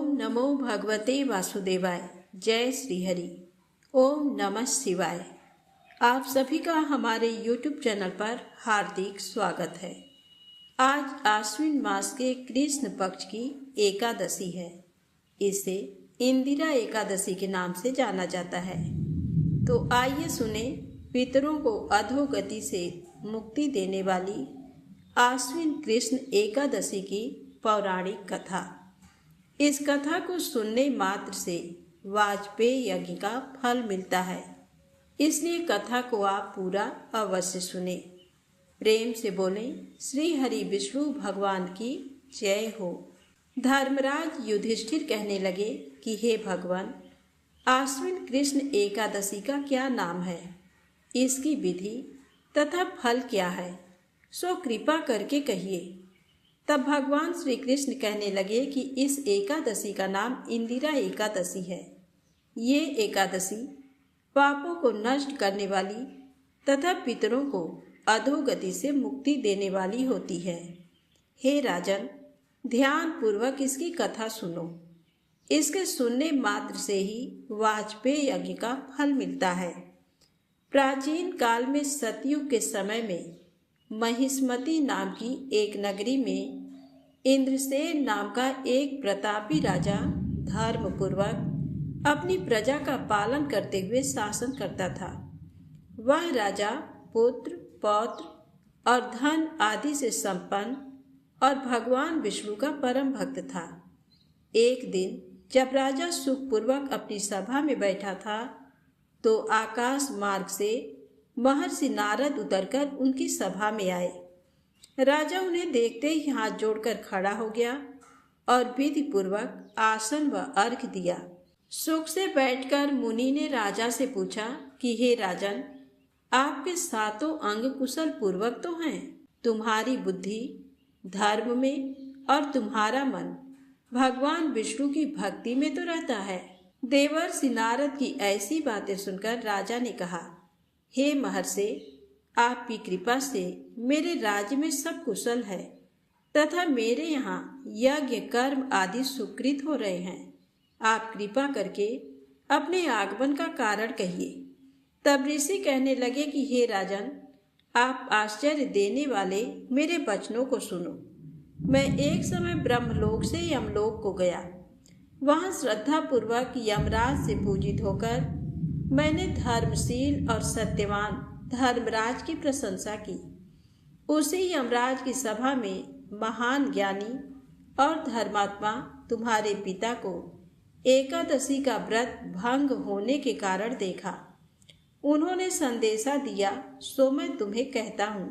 ओम नमो भगवते वासुदेवाय। जय श्री हरि। ओम नमः शिवाय। आप सभी का हमारे YouTube चैनल पर हार्दिक स्वागत है। आज आश्विन मास के कृष्ण पक्ष की एकादशी है। इसे इंदिरा एकादशी के नाम से जाना जाता है। तो आइए सुने पितरों को अधोगति से मुक्ति देने वाली आश्विन कृष्ण एकादशी की पौराणिक कथा। इस कथा को सुनने मात्र से वाजपेयी यज्ञ का फल मिलता है, इसलिए कथा को आप पूरा अवश्य सुने। प्रेम से बोलें श्री हरि विष्णु भगवान की जय हो। धर्मराज युधिष्ठिर कहने लगे कि हे भगवान, आश्विन कृष्ण एकादशी का क्या नाम है, इसकी विधि तथा फल क्या है, सो कृपा करके कहिए। तब भगवान श्री कृष्ण कहने लगे कि इस एकादशी का नाम इंदिरा एकादशी है। ये एकादशी पापों को नष्ट करने वाली तथा पितरों को अधोगति से मुक्ति देने वाली होती है। हे राजन, ध्यान पूर्वक इसकी कथा सुनो। इसके सुनने मात्र से ही वाजपेयी यज्ञ का फल मिलता है। प्राचीन काल में सतयुग के समय में महिष्मती नाम की एक नगरी में इंद्रसेन नाम का एक प्रतापी राजा धर्मपूर्वक अपनी प्रजा का पालन करते हुए शासन करता था। वह राजा पुत्र, पौत्र और धन आदि से संपन्न और भगवान विष्णु का परम भक्त था। एक दिन जब राजा सुखपूर्वक अपनी सभा में बैठा था तो आकाश मार्ग से महर्षि नारद उतरकर उनकी सभा में आए। राजा उन्हें देखते ही हाथ जोड़कर खड़ा हो गया और विधि पूर्वक आसन व अर्घ्य दिया। सुख से बैठकर मुनि ने राजा से पूछा कि हे राजन, आपके सातों अंग कुशल पूर्वक तो हैं। तुम्हारी बुद्धि धर्म में और तुम्हारा मन भगवान विष्णु की भक्ति में तो रहता है। देवर्षि नारद की ऐसी बातें सुनकर राजा ने कहा, हे महर्षि, आपकी कृपा से मेरे राज्य में सब कुशल है तथा मेरे यहाँ यज्ञ कर्म आदि सुकृत हो रहे हैं। आप कृपा करके अपने आगमन का कारण कहिए। तब ऋषि कहने लगे कि हे राजन, आप आश्चर्य देने वाले मेरे वचनों को सुनो। मैं एक समय ब्रह्मलोक से यमलोक को गया। वहां श्रद्धा पूर्वक यमराज से पूजित होकर मैंने धर्मशील और सत्यवान धर्मराज की प्रशंसा की। उसी यमराज की सभा में महान ज्ञानी और धर्मात्मा तुम्हारे पिता को एकादशी का व्रत भंग होने के कारण देखा। उन्होंने संदेशा दिया, सो मैं तुम्हें कहता हूँ।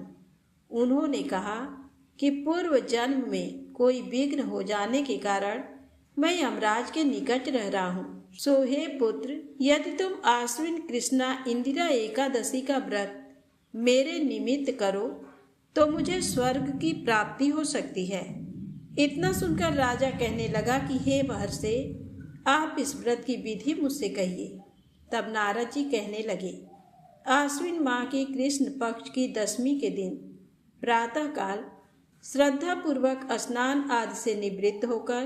उन्होंने कहा कि पूर्व जन्म में कोई विघ्न हो जाने के कारण मैं यमराज के निकट रह रहा हूँ। सो हे पुत्र, यदि तुम आश्विन कृष्णा इंदिरा एकादशी का व्रत मेरे निमित्त करो तो मुझे स्वर्ग की प्राप्ति हो सकती है। इतना सुनकर राजा कहने लगा कि हे महर्षि, आप इस व्रत की विधि मुझसे कहिए। तब नारद जी कहने लगे, आश्विन माह के कृष्ण पक्ष की दशमी के दिन प्रातःकाल श्रद्धा पूर्वक स्नान आदि से निवृत्त होकर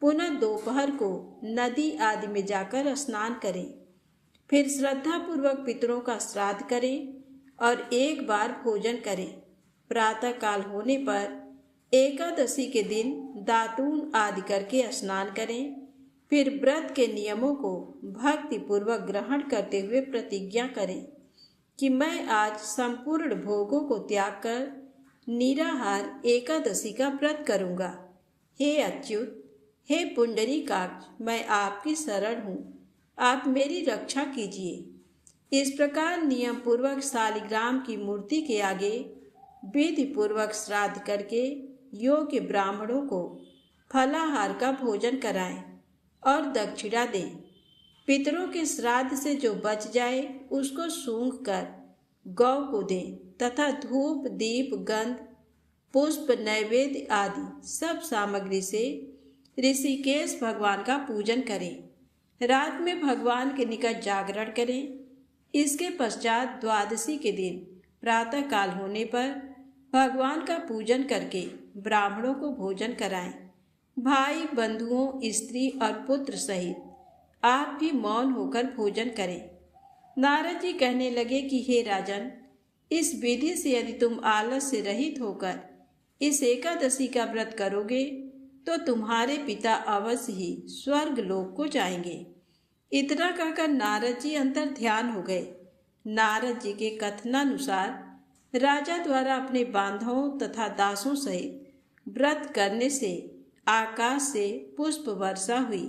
पुनः दोपहर को नदी आदि में जाकर स्नान करें। फिर श्रद्धा पूर्वक पितरों का श्राद्ध करें और एक बार भोजन करें। प्रातः काल होने पर एकादशी के दिन दातून आदि करके स्नान करें। फिर व्रत के नियमों को भक्ति पूर्वक ग्रहण करते हुए प्रतिज्ञा करें कि मैं आज संपूर्ण भोगों को त्याग कर निराहार एकादशी का व्रत करूंगा। हे अच्युत, हे पुंडरीकाक्ष, मैं आपकी शरण हूँ, आप मेरी रक्षा कीजिए। इस प्रकार नियम पूर्वक शालिग्राम की मूर्ति के आगे विधि पूर्वक श्राद्ध करके योग्य ब्राह्मणों को फलाहार का भोजन कराएं और दक्षिणा दें। पितरों के श्राद्ध से जो बच जाए उसको सूंघ कर गौ को दें तथा धूप, दीप, गंध, पुष्प, नैवेद्य आदि सब सामग्री से ऋषिकेश भगवान का पूजन करें। रात में भगवान के निकट जागरण करें। इसके पश्चात द्वादशी के दिन प्रातः काल होने पर भगवान का पूजन करके ब्राह्मणों को भोजन कराएं। भाई बंधुओं, स्त्री और पुत्र सहित आप भी मौन होकर भोजन करें। नारद जी कहने लगे कि हे राजन, इस विधि से यदि तुम आलस से रहित होकर इस एकादशी का व्रत करोगे तो तुम्हारे पिता अवश्य ही स्वर्ग लोक को जाएंगे। इतना कहकर नारद जी अंतर ध्यान हो गए। नारद जी के कथनानुसार राजा द्वारा अपने बांधवों तथा दासों सहित व्रत करने से आकाश से पुष्प वर्षा हुई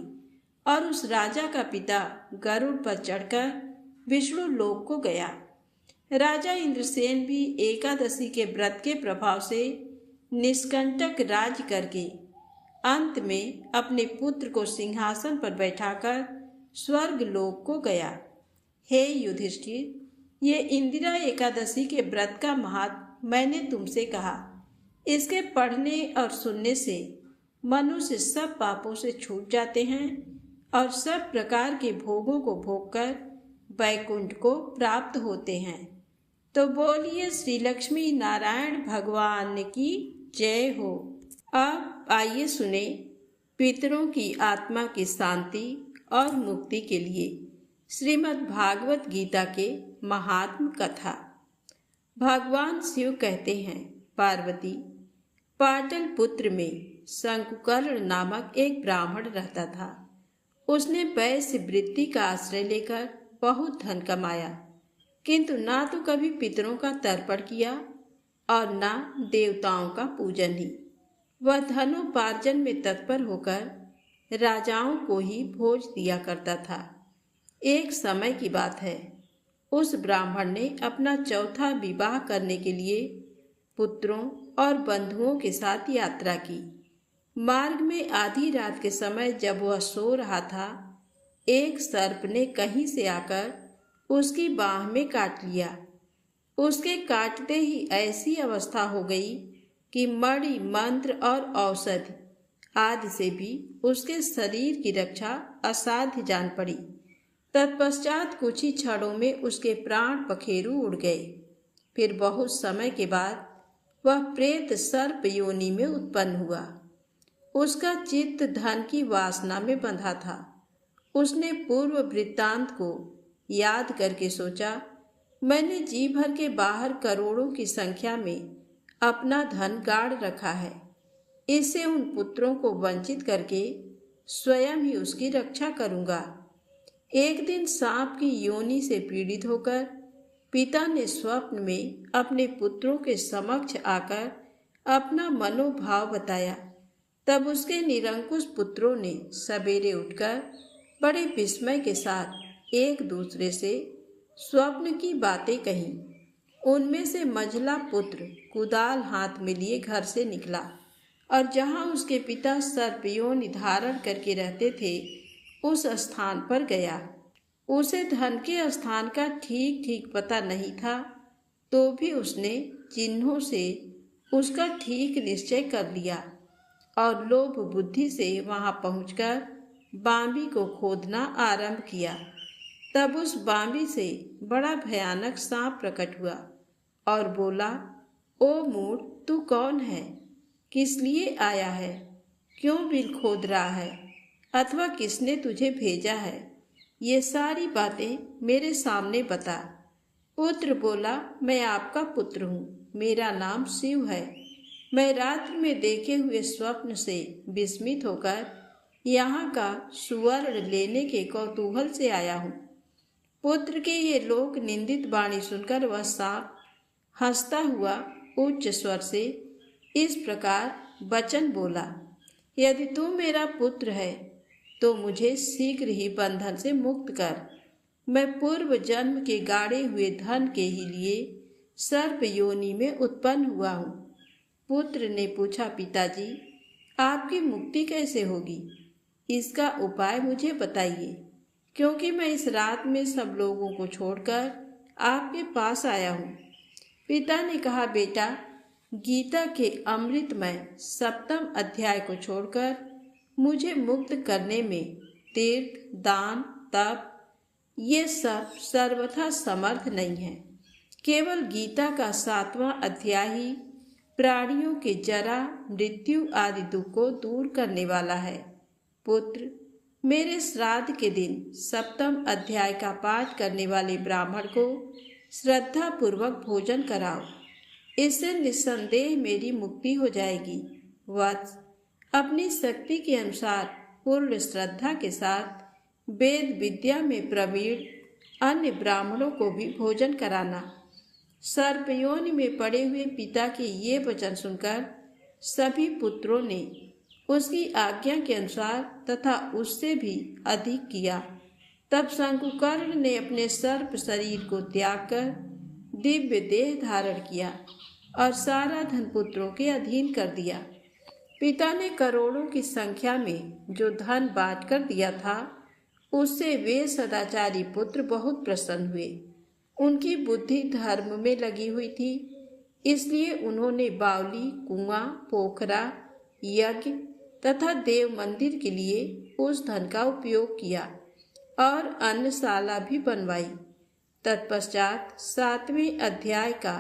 और उस राजा का पिता गरुड़ पर चढ़कर विष्णु लोक को गया। राजा इंद्रसेन भी एकादशी के व्रत के प्रभाव से निष्कंटक राज करके अंत में अपने पुत्र को सिंहासन पर बैठाकर स्वर्ग लोक को गया। हे युधिष्ठिर, ये इंदिरा एकादशी के व्रत का महात्म मैंने तुमसे कहा। इसके पढ़ने और सुनने से मनुष्य सब पापों से छूट जाते हैं और सब प्रकार के भोगों को भोगकर वैकुंठ को प्राप्त होते हैं। तो बोलिए श्री लक्ष्मी नारायण भगवान की जय हो। अब आइए सुने पितरों की आत्मा की शांति और मुक्ति के लिए श्रीमद् भागवत गीता के महात्म कथा। भगवान शिव कहते हैं, पार्वती, पाटलिपुत्र में शंकुकर्ण नामक एक ब्राह्मण रहता था। उसने वैश्य वृत्ति का आश्रय लेकर बहुत धन कमाया, किंतु ना तो कभी पितरों का तर्पण किया और ना देवताओं का पूजन ही। वह धनोपार्जन में तत्पर होकर राजाओं को ही भोज दिया करता था। एक समय की बात है, उस ब्राह्मण ने अपना चौथा विवाह करने के लिए पुत्रों और बंधुओं के साथ यात्रा की। मार्ग में आधी रात के समय जब वह सो रहा था, एक सर्प ने कहीं से आकर उसकी बाह में काट लिया। उसके काटते ही ऐसी अवस्था हो गई कि मणि, मंत्र और औषधि आदि से भी उसके शरीर की रक्षा असाध्य जान पड़ी। तत्पश्चात कुछ ही क्षणों में उसके प्राण पखेरु उड़ गए। फिर बहुत समय के बाद वह प्रेत सर्प योनि में उत्पन्न हुआ। उसका चित्त धन की वासना में बंधा था। उसने पूर्व वृत्तांत को याद करके सोचा, मैंने जी भर के बाहर करोड़ों की संख्या में अपना धन गाड़ रखा है। इससे उन पुत्रों को वंचित करके स्वयं ही उसकी रक्षा करूंगा। एक दिन सांप की योनि से पीड़ित होकर पिता ने स्वप्न में अपने पुत्रों के समक्ष आकर अपना मनोभाव बताया। तब उसके निरंकुश पुत्रों ने सवेरे उठकर बड़े विस्मय के साथ एक दूसरे से स्वप्न की बातें कहीं। उनमें से मझला पुत्र कुदाल हाथ में लिए घर से निकला और जहां उसके पिता सर्पयोनि धारण करके रहते थे उस स्थान पर गया। उसे धन के स्थान का ठीक ठीक पता नहीं था, तो भी उसने चिन्हों से उसका ठीक निश्चय कर लिया और लोभ बुद्धि से वहां पहुंचकर बांबी को खोदना आरंभ किया। तब उस बांबी से बड़ा भयानक सांप प्रकट हुआ और बोला, ओ मूढ़, तू कौन है? किस लिए आया है? क्यों बिल खोद रहा है? अथवा किसने तुझे भेजा है? ये सारी बातें मेरे सामने बता। पुत्र बोला, मैं आपका पुत्र हूँ, मेरा नाम शिव है। मैं रात्रि में देखे हुए स्वप्न से विस्मित होकर यहाँ का सुवर्ण लेने के कौतूहल से आया हूँ। पुत्र के ये लोक निंदित वाणी सुनकर वह सांप हंसता हुआ उच्च स्वर से इस प्रकार वचन बोला, यदि तू मेरा पुत्र है तो मुझे शीघ्र ही बंधन से मुक्त कर। मैं पूर्व जन्म के गाड़े हुए धन के ही लिए सर्प योनि में उत्पन्न हुआ हूँ। पुत्र ने पूछा, पिताजी, आपकी मुक्ति कैसे होगी? इसका उपाय मुझे बताइए, क्योंकि मैं इस रात में सब लोगों को छोड़कर आपके पास आया हूँ। पिता ने कहा, बेटा, गीता के अमृतमय 7वें अध्याय को छोड़कर मुझे मुक्त करने में तीर्थ, दान, तप ये सब सर्वथा समर्थ नहीं है। केवल गीता का 7वां अध्याय ही प्राणियों के जरा, मृत्यु आदि दुख को दूर करने वाला है। पुत्र, मेरे श्राद्ध के दिन 7वें अध्याय का पाठ करने वाले ब्राह्मण को श्रद्धा पूर्वक भोजन कराओ। इससे निस्संदेह मेरी मुक्ति हो जाएगी। वत्स, अपनी शक्ति के अनुसार पूर्ण श्रद्धा के साथ वेद विद्या में प्रवीण अन्य ब्राह्मणों को भी भोजन कराना। सर्पयोनि में पड़े हुए पिता के ये वचन सुनकर सभी पुत्रों ने उसकी आज्ञा के अनुसार तथा उससे भी अधिक किया। तब शंकुकर्ण ने अपने सर्प शरीर को त्याग कर दिव्य देह धारण किया और सारा धन पुत्रों के अधीन कर दिया। पिता ने करोड़ों की संख्या में जो धन बांट कर दिया था, उससे वे सदाचारी पुत्र बहुत प्रसन्न हुए। उनकी बुद्धि धर्म में लगी हुई थी, इसलिए उन्होंने बावली, कुआं, पोखरा, यज्ञ तथा देव मंदिर के लिए उस धन का उपयोग किया और अन्नशाला भी बनवाई। तत्पश्चात 7वें अध्याय का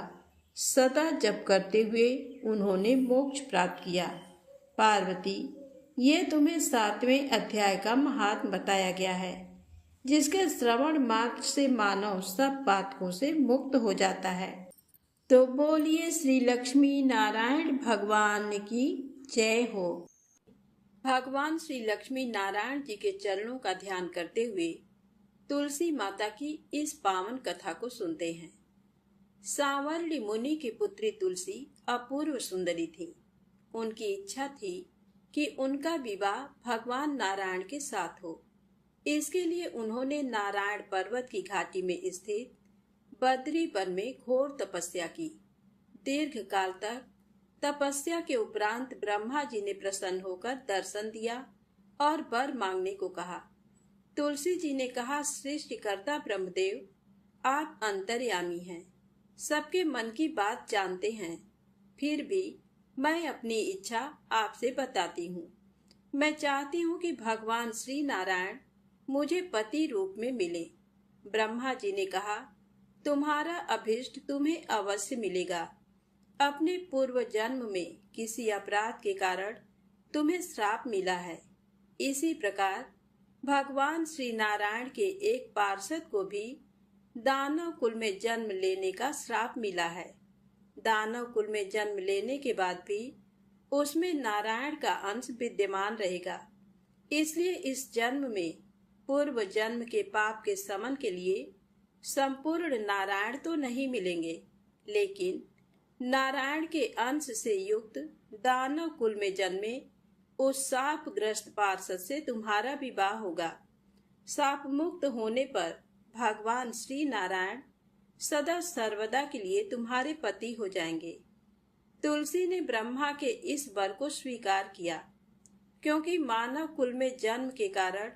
सदा जप करते हुए उन्होंने मोक्ष प्राप्त किया। पार्वती, ये तुम्हें 7वें अध्याय का महात्म बताया गया है, जिसके श्रवण मात्र से मानव सब पातकों से मुक्त हो जाता है। तो बोलिए श्री लक्ष्मी नारायण भगवान की जय हो। भगवान श्री लक्ष्मी नारायण जी के चरणों का ध्यान करते हुए तुलसी माता की इस पावन कथा को सुनते हैं। सांवरली मुनि की पुत्री तुलसी अपूर्व सुंदरी थी। उनकी इच्छा थी कि उनका विवाह भगवान नारायण के साथ हो। इसके लिए उन्होंने नारायण पर्वत की घाटी में स्थित बद्री वन में घोर तपस्या की। दीर्घ काल तक तपस्या के उपरांत ब्रह्मा जी ने प्रसन्न होकर दर्शन दिया और वर मांगने को कहा। तुलसी जी ने कहा, सृष्टिकर्ता ब्रह्मदेव, आप अंतर्यामी हैं, सबके मन की बात जानते हैं। फिर भी मैं अपनी इच्छा आपसे बताती हूँ। मैं चाहती हूँ कि भगवान श्री नारायण मुझे पति रूप में मिले। ब्रह्मा जी ने कहा, तुम्हारा अभीष्ट तुम्हें अवश्य मिलेगा। अपने पूर्व जन्म में किसी अपराध के कारण तुम्हें श्राप मिला है। इसी प्रकार भगवान श्री नारायण के एक पार्षद को भी दानव कुल में जन्म लेने का श्राप मिला है। दानव कुल में जन्म लेने के बाद भी उसमें नारायण का अंश विद्यमान रहेगा। इसलिए इस जन्म में पूर्व जन्म के पाप के शमन के लिए संपूर्ण नारायण तो नहीं मिलेंगे, लेकिन नारायण के अंश से युक्त दानव कुल में जन्मे उस शापग्रस्त पार्षद से तुम्हारा विवाह होगा। शाप मुक्त होने पर भगवान श्री नारायण सदा सर्वदा के लिए तुम्हारे पति हो जाएंगे। तुलसी ने ब्रह्मा के इस वर को स्वीकार किया, क्योंकि मानव कुल में जन्म के कारण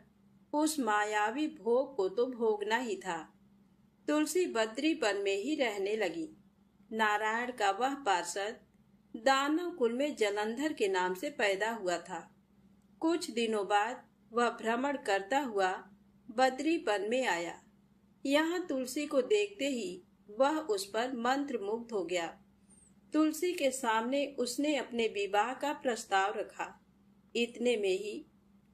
उस मायावी भोग को तो भोगना ही था। तुलसी बद्री वन में ही रहने लगी। नारायण का वह पार्षद दानव कुल में जलंधर के नाम से पैदा हुआ था। कुछ दिनों बाद वह भ्रमण करता हुआ बद्री वन में आया। यहाँ तुलसी को देखते ही वह उस पर मंत्र मुग्ध हो गया। तुलसी के सामने उसने अपने विवाह का प्रस्ताव रखा। इतने में ही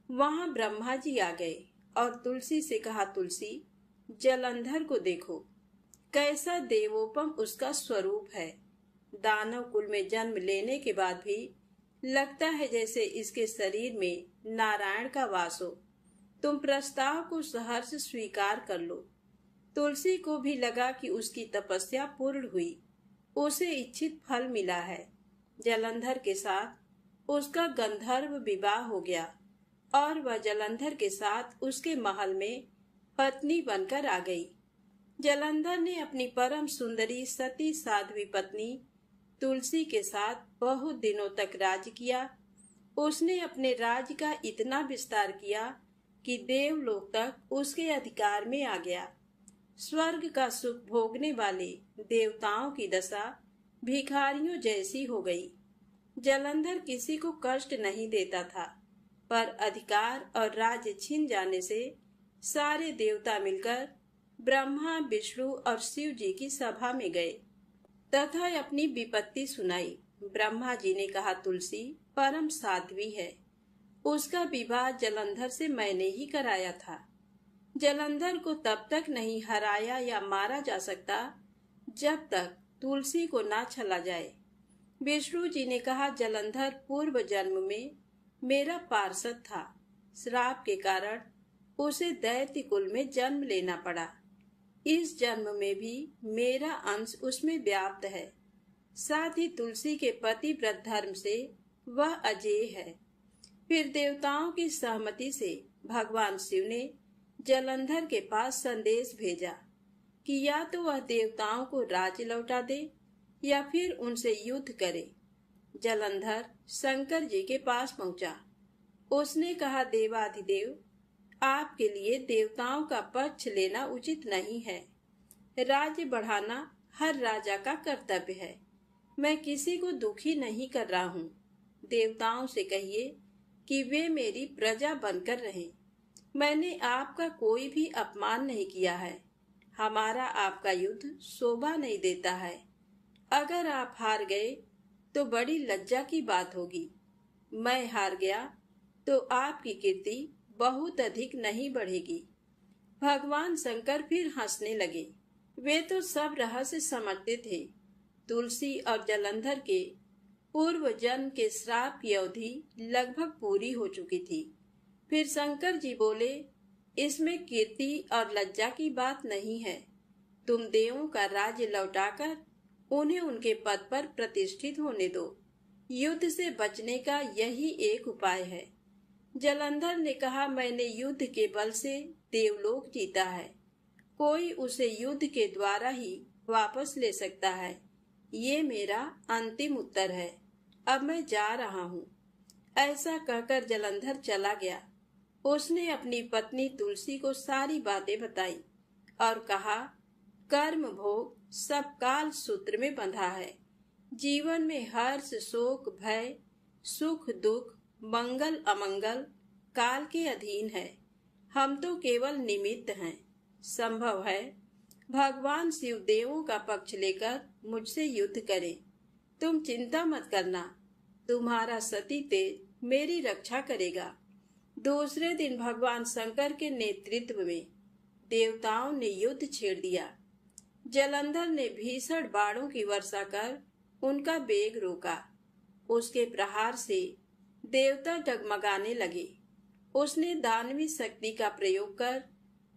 वहां ब्रह्मा जी आ गए और तुलसी से कहा, तुलसी, जलंधर को देखो, कैसा देवोपम उसका स्वरूप है। दानव कुल में जन्म लेने के बाद भी लगता है जैसे इसके शरीर में नारायण का वास हो। तुम प्रस्ताव को सहर्ष स्वीकार कर लो। तुलसी को भी लगा कि उसकी तपस्या पूर्ण हुई, उसे इच्छित फल मिला है। जलंधर के साथ उसका गंधर्व विवाह हो गया और वह जलंधर के साथ उसके महल में पत्नी बनकर आ गई। जलंधर ने अपनी परम सुंदरी सती साध्वी पत्नी तुलसी के साथ बहुत दिनों तक राज किया। उसने अपने राज्य का इतना विस्तार किया कि देवलोक तक उसके अधिकार में आ गया। स्वर्ग का सुख भोगने वाले देवताओं की दशा भिखारियों जैसी हो गई। जलंधर किसी को कष्ट नहीं देता था, पर अधिकार और राज्य छिन जाने से सारे देवता मिलकर ब्रह्मा, विष्णु और शिव जी की सभा में गए तथा अपनी विपत्ति सुनाई। ब्रह्मा जी ने कहा, तुलसी परम साध्वी है, उसका विवाह जलंधर से मैंने ही कराया था। जलंधर को तब तक नहीं हराया या मारा जा सकता जब तक तुलसी को ना छला जाए। विष्णु जी ने कहा, जलंधर पूर्व जन्म में मेरा पार्षद था। श्राप के कारण उसे दैत्य कुल में जन्म लेना पड़ा। इस जन्म में भी मेरा अंश उसमें व्याप्त है। साथ ही तुलसी के पतिव्रत धर्म से वह अजेय है। फिर देवताओं की सहमति से भगवान शिव ने जलंधर के पास संदेश भेजा कि या तो वह देवताओं को राज्य लौटा दे या फिर उनसे युद्ध करे। जलंधर शंकर जी के पास पहुंचा। उसने कहा, देवाधिदेव, आपके लिए देवताओं का पक्ष लेना उचित नहीं है। राज्य बढ़ाना हर राजा का कर्तव्य है। मैं किसी को दुखी नहीं कर रहा हूँ। देवताओं से कहिए कि वे मेरी प्रजा बनकर रहें। मैंने आपका कोई भी अपमान नहीं किया है। हमारा आपका युद्ध शोभा नहीं देता है। अगर आप हार गए तो बड़ी लज्जा की बात होगी। मैं हार गया तो आपकी कीर्ति बहुत अधिक नहीं बढ़ेगी। भगवान शंकर फिर हंसने लगे। वे तो सब रहस्य समझते थे। तुलसी और जलंधर के पूर्व जन्म के श्राप की अवधि लगभग पूरी हो चुकी थी। फिर शंकर जी बोले, इसमें कीर्ति और लज्जा की बात नहीं है। तुम देवों का राज्य लौटाकर उन्हें उनके पद पर प्रतिष्ठित होने दो। युद्ध से बचने का यही एक उपाय है। जलंधर ने कहा, मैंने युद्ध के बल से देवलोक जीता है। कोई उसे युद्ध के द्वारा ही वापस ले सकता है। ये मेरा अंतिम उत्तर है। अब मैं जा रहा हूँ। ऐसा कहकर जलंधर चला गया। उसने अपनी पत्नी तुलसी को सारी बातें बताई और कहा, कर्म भोग सब काल सूत्र में बंधा है। जीवन में हर्ष, शोक, भय, सुख, दुख, मंगल, अमंगल काल के अधीन है। हम तो केवल निमित्त हैं। संभव है भगवान शिव देवों का पक्ष लेकर मुझसे युद्ध करें। तुम चिंता मत करना, तुम्हारा सती तेज मेरी रक्षा करेगा। दूसरे दिन भगवान शंकर के नेतृत्व में देवताओं ने युद्ध छेड़ दिया। जलंधर ने भीषण बाणों की वर्षा कर उनका वेग रोका। उसके प्रहार से देवता डगमगाने लगे। उसने दानवी शक्ति का प्रयोग कर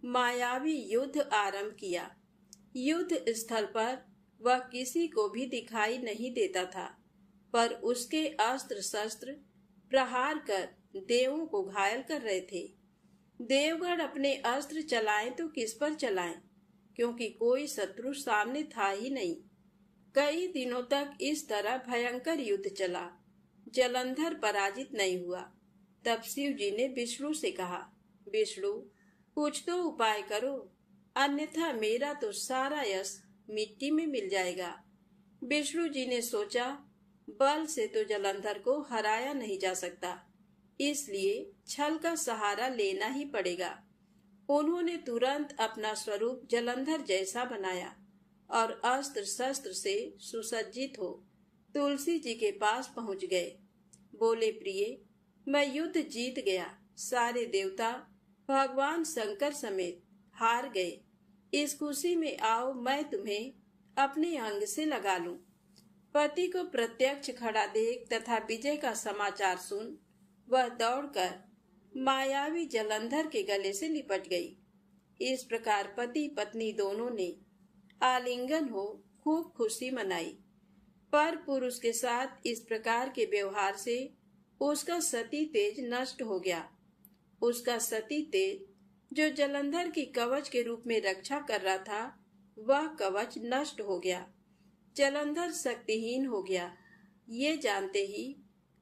मायावी युद्ध आरंभ किया। युद्ध स्थल पर वह किसी को भी दिखाई नहीं देता था, पर उसके अस्त्र शस्त्र प्रहार कर देवों को घायल कर रहे थे। देवगण अपने अस्त्र चलाएं तो किस पर चलाएं, क्योंकि कोई शत्रु सामने था ही नहीं। कई दिनों तक इस तरह भयंकर युद्ध चला। जलंधर पराजित नहीं हुआ। तब शिव जी ने विष्णु से कहा, विष्णु, कुछ तो उपाय करो, अन्यथा मेरा तो सारा यश मिट्टी में मिल जाएगा। विष्णु जी ने सोचा, बल से तो जलंधर को हराया नहीं जा सकता, इसलिए छल का सहारा लेना ही पड़ेगा। उन्होंने तुरंत अपना स्वरूप जलंधर जैसा बनाया और अस्त्र शस्त्र से सुसज्जित हो तुलसी जी के पास पहुंच गए। बोले, प्रिय, मैं युद्ध जीत गया। सारे देवता भगवान शंकर समेत हार गए। इस खुशी में आओ, मैं तुम्हें अपने अंग से लगा लूं। पति को प्रत्यक्ष खड़ा देख तथा विजय का समाचार सुन वह दौड़कर मायावी जलंधर के गले से लिपट गई। इस प्रकार पति पत्नी दोनों ने आलिंगन हो खूब खुशी मनाई। पर पुरुष के साथ इस प्रकार के व्यवहार से उसका सती तेज नष्ट हो गया। उसका सती तेज जो जलंधर की कवच के रूप में रक्षा कर रहा था, वह कवच नष्ट हो गया। जलंधर शक्तिहीन हो गया। ये जानते ही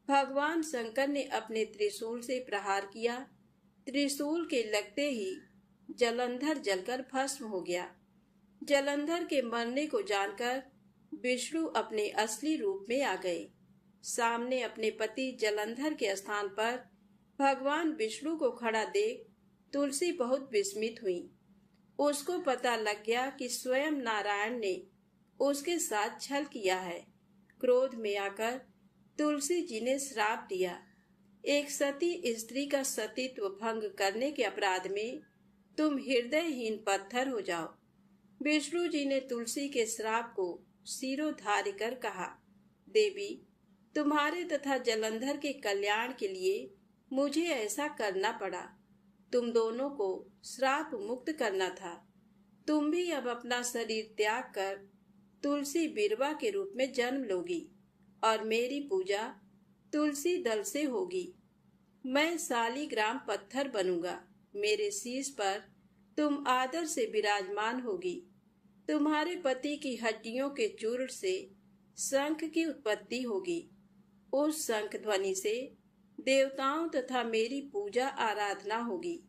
भगवान शंकर ने अपने त्रिशूल से प्रहार किया। त्रिशूल के लगते ही जलंधर जलकर भस्म हो गया। जलंधर के मरने को जानकर विष्णु अपने असली रूप में आ गए। सामने अपने पति जलंधर के स्थान पर भगवान विष्णु को खड़ा देख तुलसी बहुत विस्मित हुई। उसको पता लग गया कि स्वयं नारायण ने उसके साथ छल किया है क्रोध में आकर तुलसी जी ने श्राप दिया, एक सती स्त्री का सतीत्व भंग करने के अपराध में तुम हृदयहीन पत्थर हो जाओ। विष्णु जी ने तुलसी के श्राप को सिरोधार्य कर कहा, देवी, तुम्हारे तथा जलंधर के कल्याण के लिए मुझे ऐसा करना पड़ा। तुम दोनों को श्राप मुक्त करना था। तुम भी अब अपना शरीर त्याग कर तुलसी बिरवा के रूप में जन्म लोगी और मेरी पूजा तुलसी दल से होगी। मैं शालिग्राम पत्थर बनूंगा। मेरे शीश पर तुम आदर से विराजमान होगी। तुम्हारे पति की हड्डियों के चूर्ण से शंख की उत्पत्ति होगी। उस शंख ध्वनि से देवताओं तथा मेरी पूजा आराधना होगी।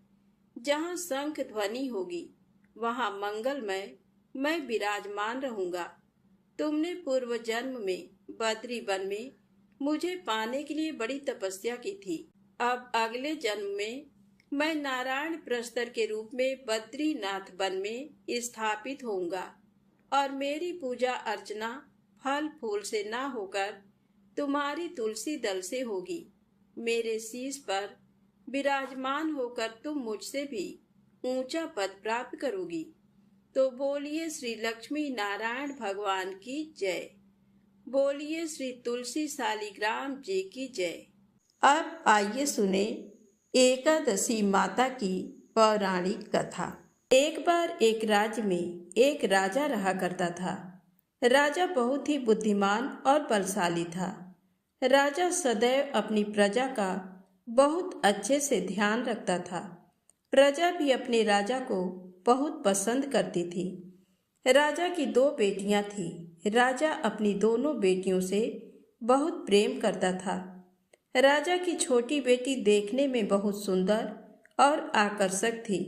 जहाँ शंख ध्वनि होगी वहाँ मंगलमय मैं विराजमान रहूंगा। तुमने पूर्व जन्म में बद्री वन में मुझे पाने के लिए बड़ी तपस्या की थी। अब अगले जन्म में मैं नारायण प्रस्तर के रूप में बद्रीनाथ वन में स्थापित होऊंगा और मेरी पूजा अर्चना फल फूल से ना होकर तुम्हारी तुलसी दल से होगी। मेरे शीश पर विराजमान होकर तुम मुझसे भी ऊंचा पद प्राप्त करोगी। तो बोलिए श्री लक्ष्मी नारायण भगवान की जय। बोलिए श्री तुलसी शालिग्राम जी की जय। अब आइए सुने एकादशी माता की पौराणिक कथा। एक बार एक राज्य में एक राजा रहा करता था। राजा बहुत ही बुद्धिमान और बलशाली था। राजा सदैव अपनी प्रजा का बहुत अच्छे से ध्यान रखता था। प्रजा भी अपने राजा को बहुत पसंद करती थी। राजा की 2 बेटियां थीं। राजा अपनी दोनों बेटियों से बहुत प्रेम करता था। राजा की छोटी बेटी देखने में बहुत सुंदर और आकर्षक थी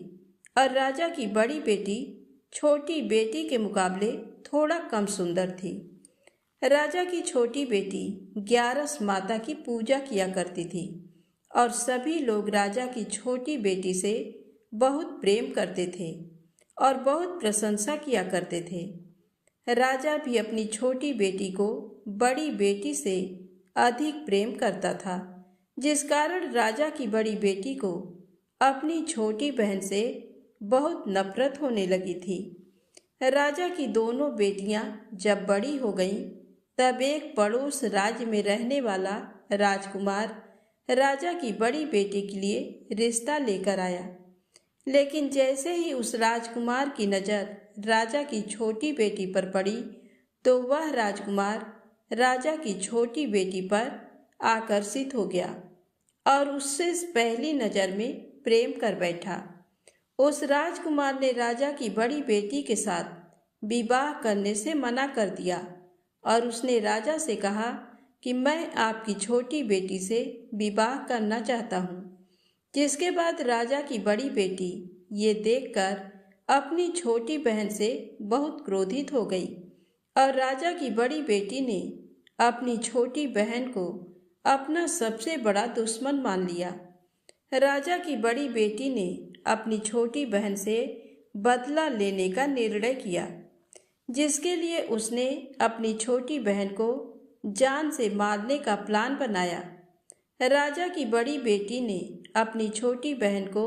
और राजा की बड़ी बेटी छोटी बेटी के मुकाबले थोड़ा कम सुंदर थी। राजा की छोटी बेटी 11 माता की पूजा किया करती थी और सभी लोग राजा की छोटी बेटी से बहुत प्रेम करते थे और बहुत प्रशंसा किया करते थे। राजा भी अपनी छोटी बेटी को बड़ी बेटी से अधिक प्रेम करता था, जिस कारण राजा की बड़ी बेटी को अपनी छोटी बहन से बहुत नफरत होने लगी थी। राजा की दोनों बेटियां जब बड़ी हो गईं, तब एक पड़ोस राज्य में रहने वाला राजकुमार राजा की बड़ी बेटी के लिए रिश्ता लेकर आया। लेकिन जैसे ही उस राजकुमार की नज़र राजा की छोटी बेटी पर पड़ी, तो वह राजकुमार राजा की छोटी बेटी पर आकर्षित हो गया और उससे पहली नज़र में प्रेम कर बैठा। उस राजकुमार ने राजा की बड़ी बेटी के साथ विवाह करने से मना कर दिया और उसने राजा से कहा कि मैं आपकी छोटी बेटी से विवाह करना चाहता हूँ। जिसके बाद राजा की बड़ी बेटी ये देखकर अपनी छोटी बहन से बहुत क्रोधित हो गई और राजा की बड़ी बेटी ने अपनी छोटी बहन को अपना सबसे बड़ा दुश्मन मान लिया। राजा की बड़ी बेटी ने अपनी छोटी बहन से बदला लेने का निर्णय किया, जिसके लिए उसने अपनी छोटी बहन को जान से मारने का प्लान बनाया। राजा की बड़ी बेटी ने अपनी छोटी बहन को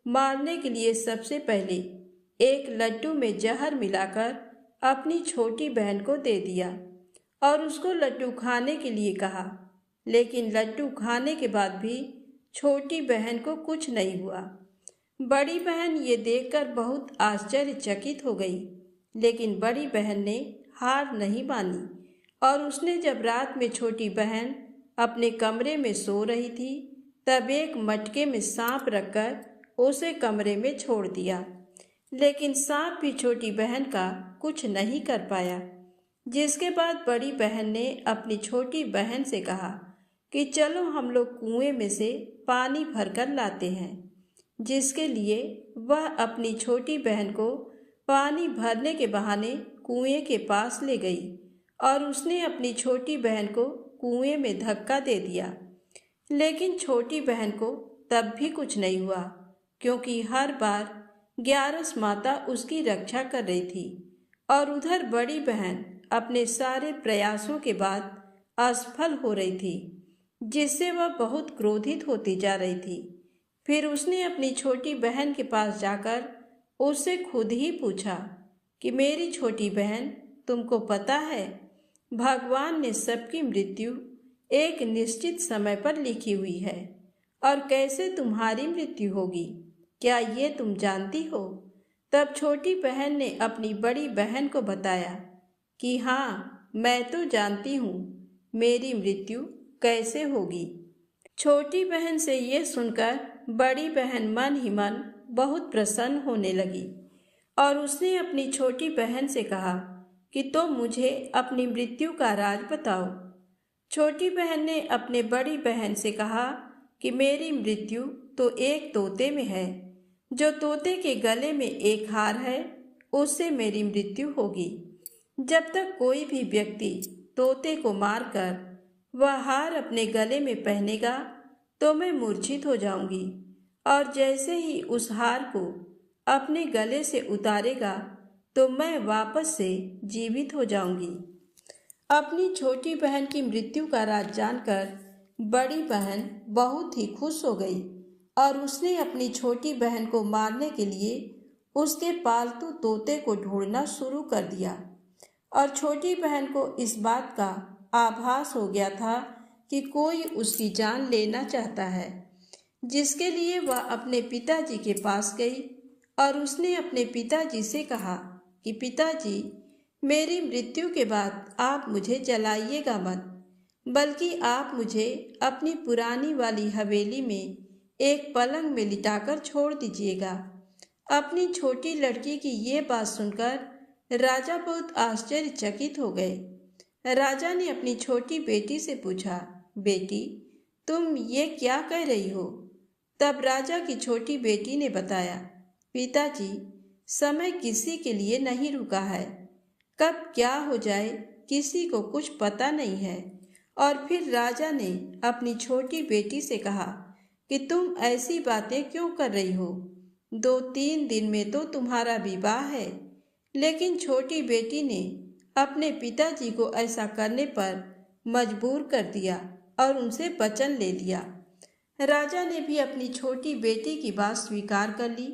मारने के लिए सबसे पहले एक लड्डू में जहर मिलाकर अपनी छोटी बहन को दे दिया और उसको लड्डू खाने के लिए कहा। लेकिन लड्डू खाने के बाद भी छोटी बहन को कुछ नहीं हुआ। बड़ी बहन ये देखकर बहुत आश्चर्यचकित हो गई, लेकिन बड़ी बहन ने हार नहीं मानी और उसने जब रात में छोटी बहन अपने कमरे में सो रही थी, तब एक मटके में सांप रखकर उसे कमरे में छोड़ दिया। लेकिन सांप भी छोटी बहन का कुछ नहीं कर पाया। जिसके बाद बड़ी बहन ने अपनी छोटी बहन से कहा कि चलो हम लोग कुएं में से पानी भरकर लाते हैं, जिसके लिए वह अपनी छोटी बहन को पानी भरने के बहाने कुएं के पास ले गई और उसने अपनी छोटी बहन को कुएं में धक्का दे दिया। लेकिन छोटी बहन को तब भी कुछ नहीं हुआ, क्योंकि हर बार 11 माता उसकी रक्षा कर रही थी और उधर बड़ी बहन अपने सारे प्रयासों के बाद असफल हो रही थी, जिससे वह बहुत क्रोधित होती जा रही थी। फिर उसने अपनी छोटी बहन के पास जाकर उससे खुद ही पूछा कि मेरी छोटी बहन, तुमको पता है भगवान ने सबकी मृत्यु एक निश्चित समय पर लिखी हुई है, और कैसे तुम्हारी मृत्यु होगी, क्या ये तुम जानती हो? तब छोटी बहन ने अपनी बड़ी बहन को बताया कि हाँ, मैं तो जानती हूँ मेरी मृत्यु कैसे होगी। छोटी बहन से ये सुनकर बड़ी बहन मन ही मन बहुत प्रसन्न होने लगी और उसने अपनी छोटी बहन से कहा कि तुम मुझे अपनी मृत्यु का राज बताओ। छोटी बहन ने अपने बड़ी बहन से कहा कि मेरी मृत्यु तो एक तोते में है। जो तोते के गले में एक हार है, उससे मेरी मृत्यु होगी। जब तक कोई भी व्यक्ति तोते को मारकर वह हार अपने गले में पहनेगा तो मैं मूर्छित हो जाऊंगी, और जैसे ही उस हार को अपने गले से उतारेगा तो मैं वापस से जीवित हो जाऊंगी। अपनी छोटी बहन की मृत्यु का राज जानकर बड़ी बहन बहुत ही खुश हो गई और उसने अपनी छोटी बहन को मारने के लिए उसके पालतू तोते को ढूंढना शुरू कर दिया। और छोटी बहन को इस बात का आभास हो गया था कि कोई उसकी जान लेना चाहता है, जिसके लिए वह अपने पिताजी के पास गई और उसने अपने पिताजी से कहा कि पिताजी, मेरी मृत्यु के बाद आप मुझे जलाइएगा मत, बल्कि आप मुझे अपनी पुरानी वाली हवेली में एक पलंग में लिटाकर छोड़ दीजिएगा। अपनी छोटी लड़की की ये बात सुनकर राजा बहुत आश्चर्यचकित हो गए। राजा ने अपनी छोटी बेटी से पूछा, बेटी, तुम ये क्या कह रही हो? तब राजा की छोटी बेटी ने बताया, पिताजी, समय किसी के लिए नहीं रुका है। कब क्या हो जाए किसी को कुछ पता नहीं है। और फिर राजा ने अपनी छोटी बेटी से कहा कि तुम ऐसी बातें क्यों कर रही हो? 2-3 दिन में तो तुम्हारा विवाह है। लेकिन छोटी बेटी ने अपने पिताजी को ऐसा करने पर मजबूर कर दिया और उनसे वचन ले लिया। राजा ने भी अपनी छोटी बेटी की बात स्वीकार कर ली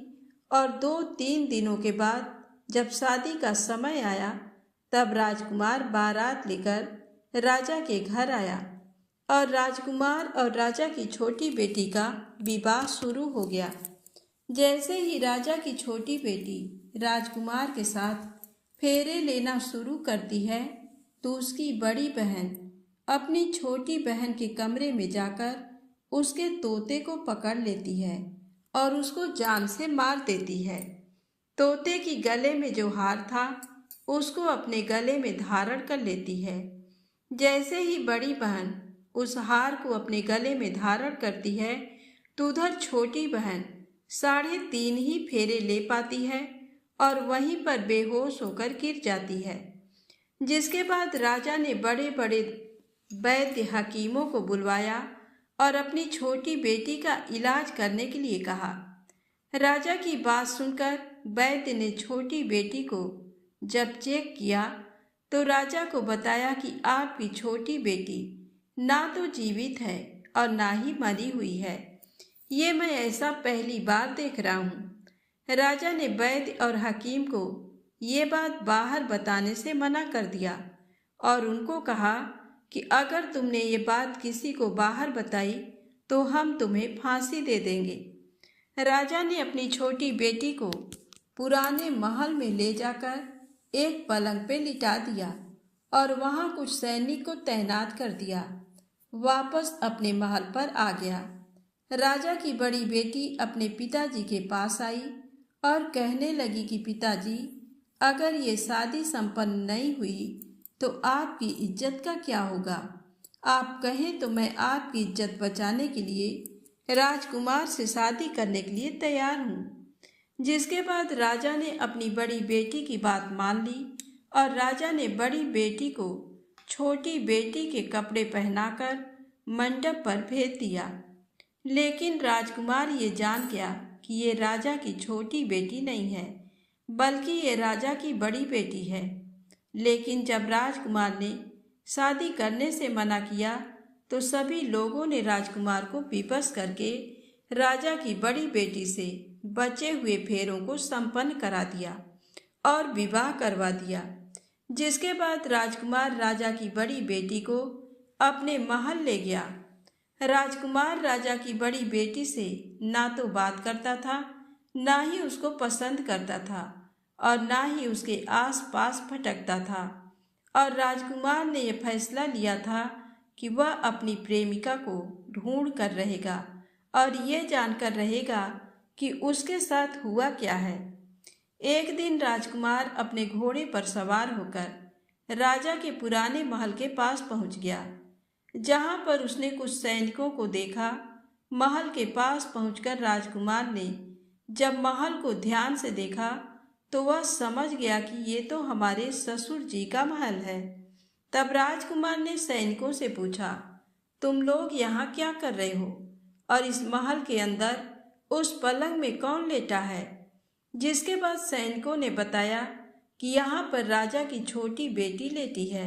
और 2-3 दिनों के बाद जब शादी का समय आया तब राजकुमार बारात लेकर राजा के घर आया और राजकुमार और राजा की छोटी बेटी का विवाह शुरू हो गया। जैसे ही राजा की छोटी बेटी राजकुमार के साथ फेरे लेना शुरू करती है तो उसकी बड़ी बहन अपनी छोटी बहन के कमरे में जाकर उसके तोते को पकड़ लेती है और उसको जान से मार देती है। तोते की गले में जो हार था उसको अपने गले में धारण कर लेती है। जैसे ही बड़ी बहन उस हार को अपने गले में धारण करती है तो उधर छोटी बहन 3.5 ही फेरे ले पाती है और वहीं पर बेहोश होकर गिर जाती है। जिसके बाद राजा ने बड़े बड़े वैद्य हकीमों को बुलवाया और अपनी छोटी बेटी का इलाज करने के लिए कहा। राजा की बात सुनकर वैद्य ने छोटी बेटी को जब चेक किया तो राजा को बताया कि आपकी छोटी बेटी ना तो जीवित है और ना ही मरी हुई है। ये मैं ऐसा पहली बार देख रहा हूँ। राजा ने वैद्य और हकीम को ये बात बाहर बताने से मना कर दिया और उनको कहा कि अगर तुमने ये बात किसी को बाहर बताई तो हम तुम्हें फांसी दे देंगे। राजा ने अपनी छोटी बेटी को पुराने महल में ले जाकर एक पलंग पे लिटा दिया और वहाँ कुछ सैनिक को तैनात कर दिया। वापस अपने महल पर आ गया। राजा की बड़ी बेटी अपने पिताजी के पास आई और कहने लगी कि पिताजी, अगर ये शादी संपन्न नहीं हुई तो आपकी इज्जत का क्या होगा? आप कहें तो मैं आपकी इज्जत बचाने के लिए राजकुमार से शादी करने के लिए तैयार हूँ। जिसके बाद राजा ने अपनी बड़ी बेटी की बात मान ली और राजा ने बड़ी बेटी को छोटी बेटी के कपड़े पहनाकर मंडप पर भेज दिया। लेकिन राजकुमार ये जान गया कि ये राजा की छोटी बेटी नहीं है, बल्कि ये राजा की बड़ी बेटी है। लेकिन जब राजकुमार ने शादी करने से मना किया तो सभी लोगों ने राजकुमार को विवश करके राजा की बड़ी बेटी से बचे हुए फेरों को संपन्न करा दिया और विवाह करवा दिया। जिसके बाद राजकुमार राजा की बड़ी बेटी को अपने महल ले गया। राजकुमार राजा की बड़ी बेटी से ना तो बात करता था, ना ही उसको पसंद करता था और ना ही उसके आस-पास भटकता था। और राजकुमार ने यह फैसला लिया था कि वह अपनी प्रेमिका को ढूंढ कर रहेगा और ये जानकर रहेगा कि उसके साथ हुआ क्या है। एक दिन राजकुमार अपने घोड़े पर सवार होकर राजा के पुराने महल के पास पहुंच गया, जहां पर उसने कुछ सैनिकों को देखा। महल के पास पहुंचकर राजकुमार ने जब महल को ध्यान से देखा तो वह समझ गया कि ये तो हमारे ससुर जी का महल है। तब राजकुमार ने सैनिकों से पूछा, तुम लोग यहाँ क्या कर रहे हो और इस महल के अंदर उस पलंग में कौन लेटा है? जिसके बाद सैनिकों ने बताया कि यहाँ पर राजा की छोटी बेटी लेटी है।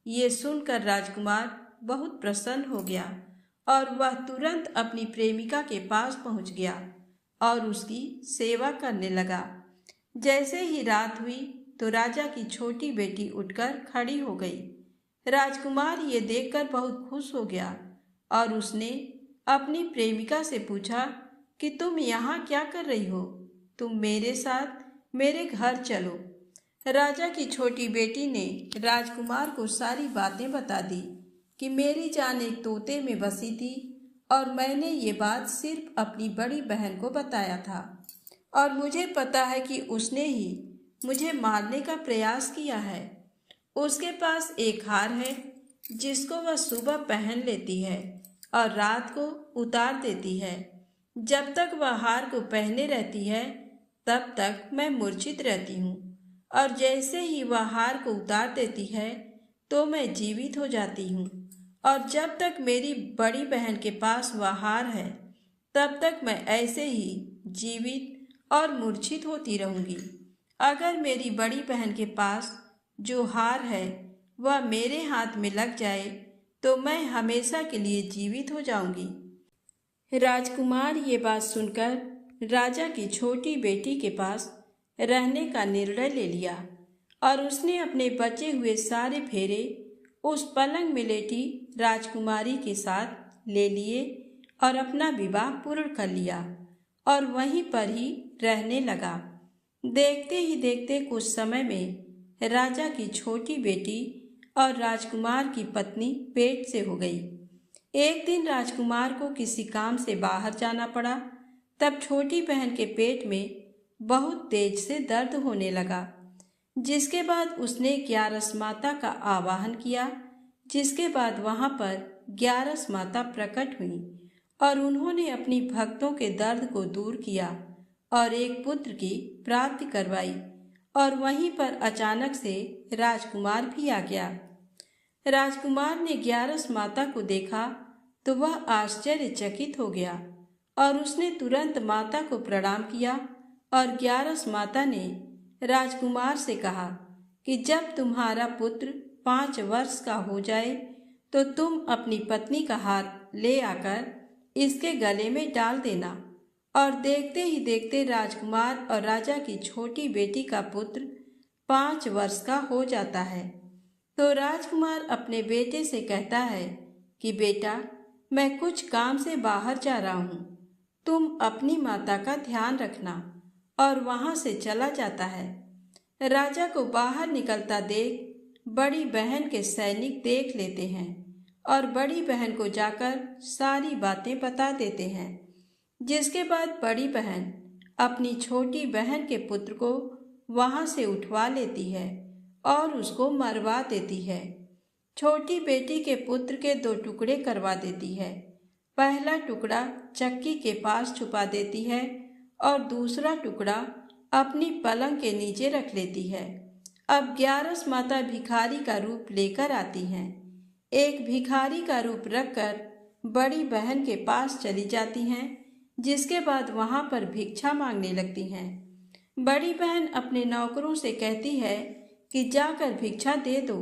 ये सुनकर राजकुमार बहुत प्रसन्न हो गया और वह तुरंत अपनी प्रेमिका के पास पहुँच गया और उसकी सेवा करने लगा। जैसे ही रात हुई तो राजा की छोटी बेटी उठकर खड़ी हो गई। राजकुमार ये देखकर बहुत खुश हो गया और उसने अपनी प्रेमिका से पूछा कि तुम यहाँ क्या कर रही हो? तुम मेरे साथ मेरे घर चलो। राजा की छोटी बेटी ने राजकुमार को सारी बातें बता दी कि मेरी जान एक तोते में बसी थी और मैंने ये बात सिर्फ अपनी बड़ी बहन को बताया था और मुझे पता है कि उसने ही मुझे मारने का प्रयास किया है। उसके पास एक हार है जिसको वह सुबह पहन लेती है और रात को उतार देती है। जब तक वह हार को पहने रहती है तब तक मैं मूर्छित रहती हूँ और जैसे ही वह हार को उतार देती है तो मैं जीवित हो जाती हूँ। और जब तक मेरी बड़ी बहन के पास वह हार है तब तक मैं ऐसे ही जीवित और मूर्छित होती रहूँगी। अगर मेरी बड़ी बहन के पास जो हार है वह मेरे हाथ में लग जाए तो मैं हमेशा के लिए जीवित हो जाऊंगी। राजकुमार ये बात सुनकर राजा की छोटी बेटी के पास रहने का निर्णय ले लिया और उसने अपने बचे हुए सारे फेरे उस पलंग में लेटी राजकुमारी के साथ ले लिए और अपना विवाह पूर्ण कर लिया और वहीं पर ही रहने लगा। देखते ही देखते कुछ समय में राजा की छोटी बेटी और राजकुमार की पत्नी पेट से हो गई। एक दिन राजकुमार को किसी काम से बाहर जाना पड़ा। तब छोटी बहन के पेट में बहुत तेज से दर्द होने लगा, जिसके बाद उसने ग्यारस माता का आवाहन किया। जिसके बाद वहां पर ग्यारस माता प्रकट हुई और उन्होंने अपनी भक्तों के दर्द को दूर किया और एक पुत्र की प्राप्ति करवाई। और वहीं पर अचानक से राजकुमार भी आ गया। राजकुमार ने ग्यारस माता को देखा तो वह आश्चर्यचकित हो गया और उसने तुरंत माता को प्रणाम किया। और ग्यारस माता ने राजकुमार से कहा कि जब तुम्हारा पुत्र 5 वर्ष का हो जाए तो तुम अपनी पत्नी का हाथ ले आकर इसके गले में डाल देना। और देखते ही देखते राजकुमार और राजा की छोटी बेटी का पुत्र 5 वर्ष का हो जाता है। तो राजकुमार अपने बेटे से कहता है कि बेटा, मैं कुछ काम से बाहर जा रहा हूँ, तुम अपनी माता का ध्यान रखना। और वहां से चला जाता है। राजा को बाहर निकलता देख बड़ी बहन के सैनिक देख लेते हैं और बड़ी बहन को जाकर सारी बातें बता देते हैं। जिसके बाद बड़ी बहन अपनी छोटी बहन के पुत्र को वहां से उठवा लेती है और उसको मरवा देती है। छोटी बेटी के पुत्र के 2 टुकड़े करवा देती है। पहला टुकड़ा चक्की के पास छुपा देती है और दूसरा टुकड़ा अपनी पलंग के नीचे रख लेती है। अब ग्यारस माता भिखारी का रूप लेकर आती हैं। एक भिखारी का रूप रखकर बड़ी बहन के पास चली जाती हैं, जिसके बाद वहां पर भिक्षा मांगने लगती हैं। बड़ी बहन अपने नौकरों से कहती है कि जाकर भिक्षा दे दो।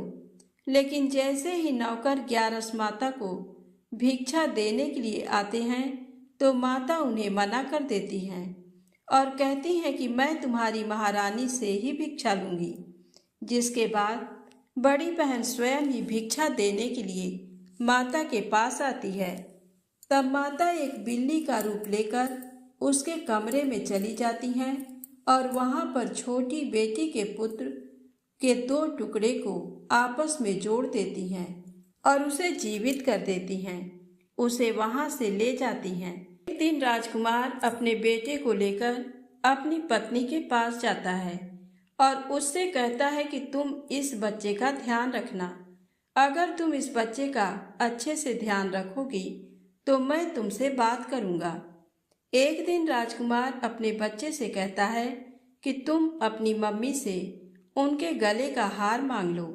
लेकिन जैसे ही नौकर ग्यारस माता को भिक्षा देने के लिए आते हैं तो माता उन्हें मना कर देती हैं और कहती हैं कि मैं तुम्हारी महारानी से ही भिक्षा लूंगी। जिसके बाद बड़ी बहन स्वयं ही भिक्षा देने के लिए माता के पास आती है। तब माता एक बिल्ली का रूप लेकर उसके कमरे में चली जाती हैं और वहां पर छोटी बेटी के पुत्र के 2 टुकड़े को आपस में जोड़ देती हैं और उसे जीवित कर देती हैं। उसे वहां से ले जाती हैं। एक दिन राजकुमार अपने बेटे को लेकर अपनी पत्नी के पास जाता है और उससे कहता है कि तुम इस बच्चे का ध्यान रखना। अगर तुम इस बच्चे का अच्छे से ध्यान रखोगी तो मैं तुमसे बात करूंगा। एक दिन राजकुमार अपने बच्चे से कहता है कि तुम अपनी मम्मी से उनके गले का हार मांग लो।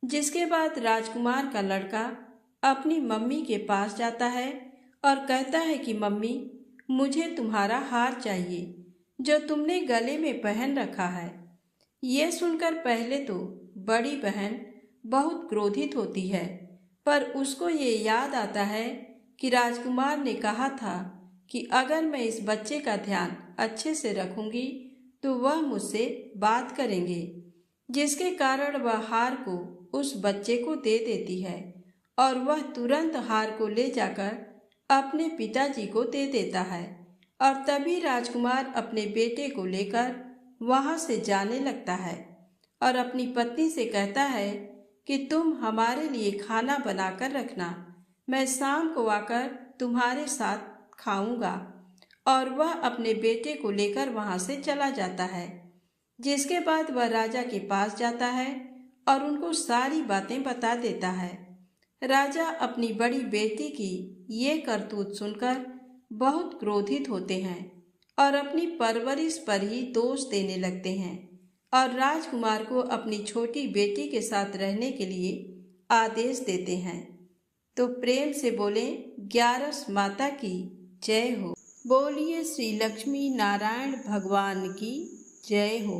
जिसके बाद राजकुमार का लड़का अपनी मम्मी के पास जाता है और कहता है कि मम्मी, मुझे तुम्हारा हार चाहिए जो तुमने गले में पहन रखा है। ये सुनकर पहले तो बड़ी बहन बहुत क्रोधित होती है, पर उसको ये याद आता है कि राजकुमार ने कहा था कि अगर मैं इस बच्चे का ध्यान अच्छे से रखूंगी तो वह मुझसे बात करेंगे। जिसके कारण वह हार को उस बच्चे को दे देती है और वह तुरंत हार को ले जाकर अपने पिताजी को दे देता है। और तभी राजकुमार अपने बेटे को लेकर वहां से जाने लगता है और अपनी पत्नी से कहता है कि तुम हमारे लिए खाना बनाकर रखना, मैं शाम को आकर तुम्हारे साथ खाऊंगा। और वह अपने बेटे को लेकर वहां से चला जाता है। जिसके बाद वह राजा के पास जाता है और उनको सारी बातें बता देता है। राजा अपनी बड़ी बेटी की ये करतूत सुनकर बहुत क्रोधित होते हैं और अपनी परवरिश पर ही दोष देने लगते हैं और राजकुमार को अपनी छोटी बेटी के साथ रहने के लिए आदेश देते हैं। तो प्रेम से बोले ग्यारस माता की जय हो। बोलिए श्री लक्ष्मी नारायण भगवान की जय हो।